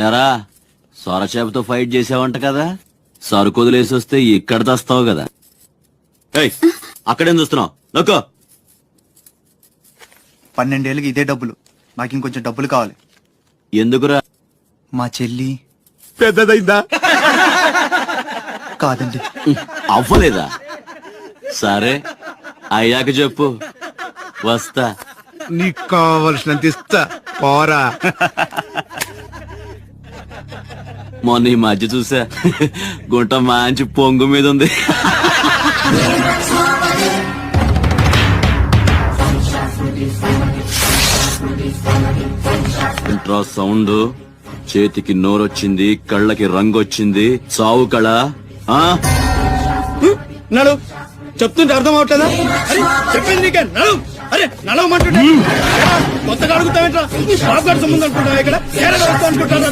ఎరా సొరచేపతో ఫైట్ చేసావంట కదా, సరుకు వదిలేసి వస్తే ఇక్కడ తెస్తావు కదా. ఏయ్, అక్కడేం చూస్తున్నావు? నొక్కో. 12 ఏళ్ళకి ఇదే డబ్బులు, నాకు ఇంకొంచెం డబ్బులు కావాలి. ఎందుకురా? మా చెల్లి పెద్దదైందా? కాదండి. అవ్వలేదా? సరే అయ్యాక చెప్పు, వస్తా. నీకు కావలసినంత ఇస్తా, పోరా. మొన్న ఈ మధ్య చూసా, గుంట మంచి పొంగు మీద ఉంది. ఇంట్రా సౌండ్, చేతికి నోరొచ్చింది, కళ్ళకి రంగొచ్చింది, సావు కళ. నడు, చెప్తుంటే అర్థం అవట్లేదా? అరే చెప్పింది నీకే, నడు. అరే నడవమంటుంటే కొత్తగా అడుగుతావేంట్రా? నీ బాబు గారి సంబంధం అనుకుంటావా? ఇక్కడ అనుకుంటారా?